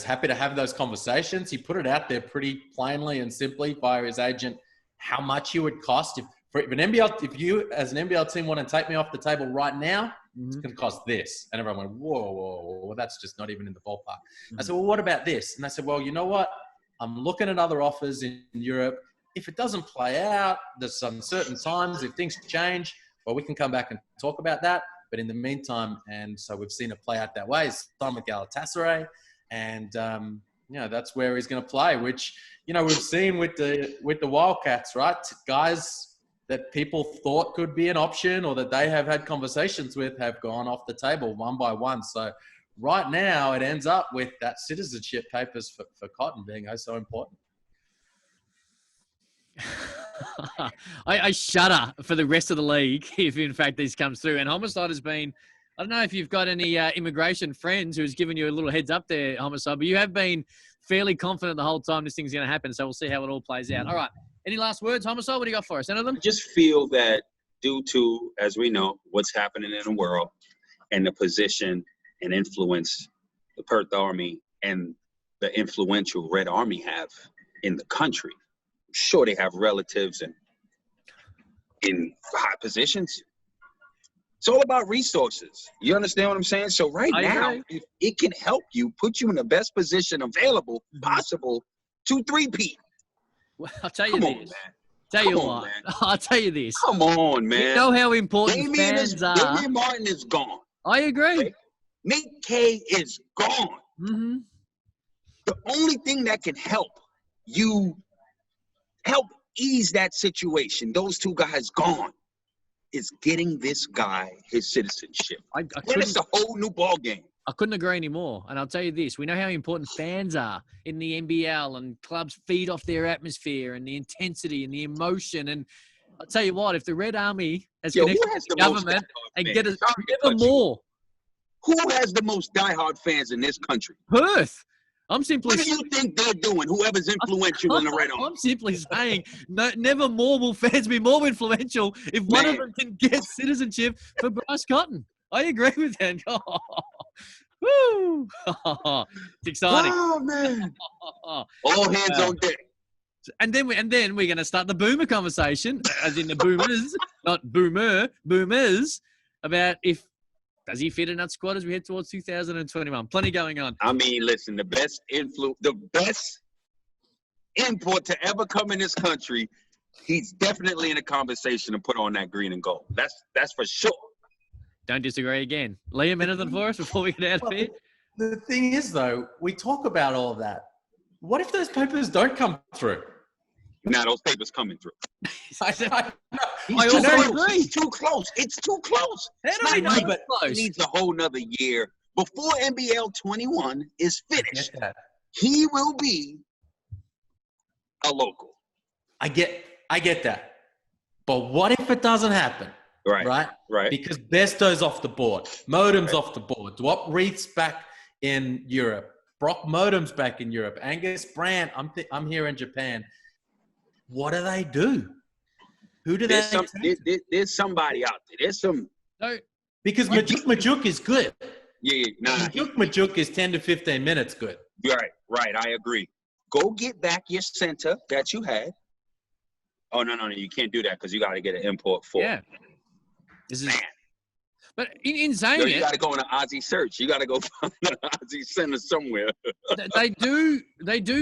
[SPEAKER 4] happy to have those conversations. He put it out there pretty plainly and simply via his agent how much he would cost if you as an NBL team want to take me off the table right now. It's going to cost this. And everyone went, whoa, that's just not even in the ballpark. I said, well, what about this? And they said, well, you know what? I'm looking at other offers in Europe. If it doesn't play out, there's some certain times, if things change, well, we can come back and talk about that. But in the meantime, and so we've seen it play out that way, it's time with Galatasaray. And, that's where he's going to play, which, we've seen with the Wildcats, right? Guys that people thought could be an option or that they have had conversations with have gone off the table one by one. So right now it ends up with that citizenship papers for Cotton being so important.
[SPEAKER 1] I shudder for the rest of the league if, in fact, this comes through. And Homicide has been, I don't know if you've got any immigration friends who's given you a little heads up there, Homicide, but you have been fairly confident the whole time this thing's going to happen. So we'll see how it all plays out. All right. Any last words, Homicide? What do you got for us? Any of them?
[SPEAKER 2] I just feel that due to, as we know, what's happening in the world and the position and influence the Perth Army and the influential Red Army have in the country, I'm sure they have relatives in high positions. It's all about resources. You understand what I'm saying? So now, if it can help you, put you in the best position available, possible, to 3-peat.
[SPEAKER 1] Well, I'll tell you this. I'll tell you this.
[SPEAKER 2] Come on, man.
[SPEAKER 1] You know how important fans are.
[SPEAKER 2] Damian Martin is gone.
[SPEAKER 1] I agree.
[SPEAKER 2] Right? Nate K is gone.
[SPEAKER 1] Mm-hmm.
[SPEAKER 2] The only thing that can help ease that situation, those two guys gone, is getting this guy his citizenship. Then it's a whole new ball game.
[SPEAKER 1] I couldn't agree anymore. And I'll tell you this. We know how important fans are in the NBL, and clubs feed off their atmosphere and the intensity and the emotion. And I'll tell you what, if the Red Army has connected with the government and get us never more.
[SPEAKER 2] Who has the most diehard fans in this country?
[SPEAKER 1] Perth. I'm simply.
[SPEAKER 2] What do you think they're doing, whoever's influential in the Red Army?
[SPEAKER 1] I'm simply saying, never more will fans be more influential if one of them can get citizenship for Bryce Cotton. I agree with that. Oh, woo! It's exciting.
[SPEAKER 2] Oh, man. All hands on deck.
[SPEAKER 1] And then we're going to start the boomer conversation, as in the boomers, not boomers, about does he fit in that squad as we head towards 2021? Plenty going on.
[SPEAKER 2] I mean, listen, the best import to ever come in this country, he's definitely in a conversation to put on that green and gold. That's for sure.
[SPEAKER 1] Don't disagree again. Liam, anything for us before we get out of here?
[SPEAKER 4] The thing is, though, we talk about all of that. What if those papers don't come through?
[SPEAKER 2] Now those papers coming through.
[SPEAKER 4] I
[SPEAKER 2] It's too close. It's too close.
[SPEAKER 1] How do we know
[SPEAKER 2] but
[SPEAKER 1] close?
[SPEAKER 2] He needs a whole nother year. Before NBL 21 is finished, he will be a local.
[SPEAKER 4] I get that. But what if it doesn't happen? Right. Because Besto's off the board. Modem's off the board. Dwop Reith's back in Europe. Brock Modem's back in Europe. Angus Brandt, I'm here in Japan. What do they do? Who do
[SPEAKER 2] there's somebody out there. There's some.
[SPEAKER 1] No.
[SPEAKER 4] Because Majuk is good.
[SPEAKER 2] Yeah,
[SPEAKER 4] Majuk is 10 to 15 minutes good.
[SPEAKER 2] Right. I agree. Go get back your center that you had. Oh, no. You can't do that because you got to get an import for it.
[SPEAKER 1] Yeah. This is. But in saying
[SPEAKER 2] you got to go on an Aussie search. You got to go find an Aussie center somewhere.
[SPEAKER 1] They do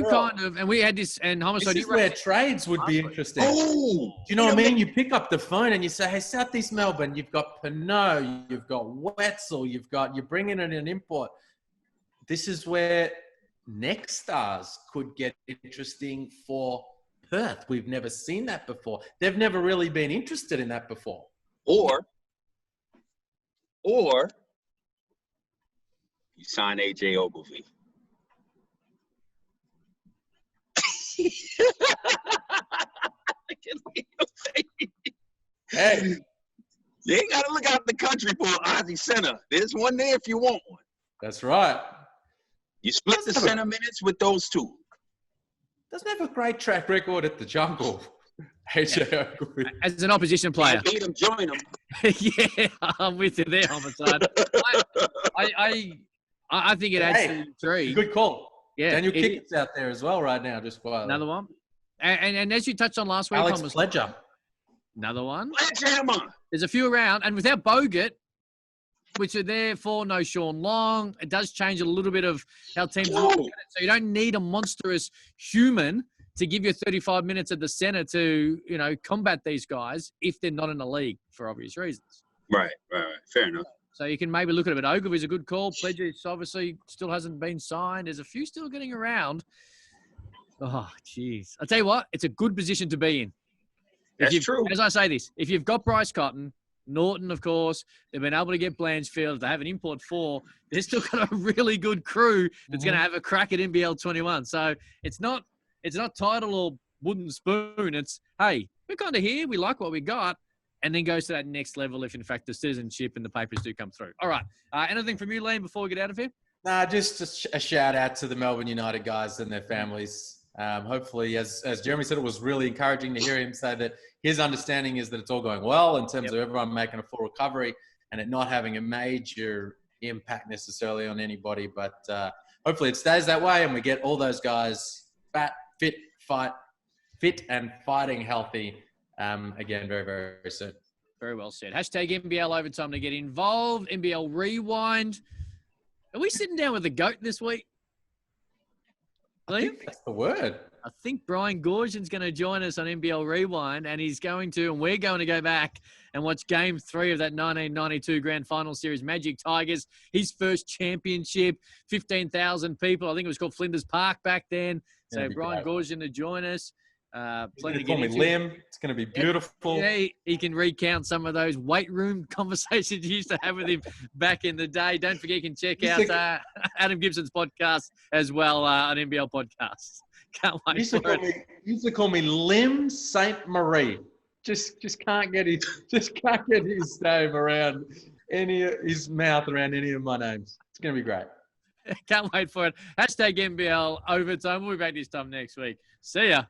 [SPEAKER 1] kind of, and we had this, and Homicide.
[SPEAKER 4] This is where trades would be interesting.
[SPEAKER 2] Oh,
[SPEAKER 4] do you know what I mean? You pick up the phone and you say, "Hey, Southeast Melbourne, you've got Pinot, you've got Wetzel, you're bringing in an import." This is where next stars could get interesting for Perth. We've never seen that before. They've never really been interested in that before.
[SPEAKER 2] Or you sign AJ Ogilvy.
[SPEAKER 4] Hey,
[SPEAKER 2] you ain't got to look out the country for an Aussie center. There's one there if you want one.
[SPEAKER 4] That's right.
[SPEAKER 2] You split the center minutes with those two.
[SPEAKER 4] Doesn't have a great track record at the Jungle. AJ Ogilvy.
[SPEAKER 1] As an opposition player.
[SPEAKER 2] Beat him, join him.
[SPEAKER 1] Yeah, I'm with you there, Homicide. I think it adds to the three.
[SPEAKER 4] Good call.
[SPEAKER 1] Yeah,
[SPEAKER 4] Daniel Kickett's out there as well right now, just quietly.
[SPEAKER 1] Another one. And as you touched on last week,
[SPEAKER 4] Alex Pledger.
[SPEAKER 1] Another one.
[SPEAKER 2] Sledgehammer.
[SPEAKER 1] There's a few around, and without Bogut, which are there for no Sean Long, it does change a little bit of how teams look at it. So you don't need a monstrous human to give you 35 minutes at the center to, combat these guys if they're not in the league for obvious reasons.
[SPEAKER 2] Right. Fair enough.
[SPEAKER 1] So you can maybe look at it. But Ogilvy's a good call. Pledger obviously still hasn't been signed. There's a few still getting around. Oh, jeez. I'll tell you what, it's a good position to be in.
[SPEAKER 2] That's true.
[SPEAKER 1] As I say this, if you've got Bryce Cotton, Norton, of course, they've been able to get Blanchfield. They have an import 4. They've still got a really good crew that's going to have a crack at NBL 21. So it's not title or wooden spoon. It's, hey, we're kind of here. We like what we got. And then goes to that next level if, in fact, the citizenship and the papers do come through. All right. Anything from you, Liam, before we get out of here?
[SPEAKER 4] Nah, just a shout out to the Melbourne United guys and their families. Hopefully, as Jeremy said, it was really encouraging to hear him say that his understanding is that it's all going well in terms of everyone making a full recovery and it not having a major impact necessarily on anybody. But hopefully it stays that way and we get all those guys fit and fighting healthy again very, very soon.
[SPEAKER 1] Very well said. Hashtag NBL Overtime to get involved. NBL Rewind. Are we sitting down with the GOAT this week?
[SPEAKER 4] I think that's the word.
[SPEAKER 1] I think Brian Gorshin's going to join us on NBL Rewind, and we're going to go back and watch Game 3 of that 1992 Grand Final Series Magic Tigers. His first championship, 15,000 people. I think it was called Flinders Park back then. So Brian Gorshin to join us.
[SPEAKER 4] Plenty to call me Liam. It's going to be beautiful.
[SPEAKER 1] Yeah, he can recount some of those weight room conversations you used to have with him back in the day. Don't forget, you can check out Adam Gibson's podcast as well on NBL Podcasts. Can't wait.
[SPEAKER 4] He used to call me Lim Saint Marie. Just can't get his name around his mouth around any of my names. It's going to be great.
[SPEAKER 1] Can't wait for it. Hashtag NBL Overtime. We'll be back this time next week. See ya.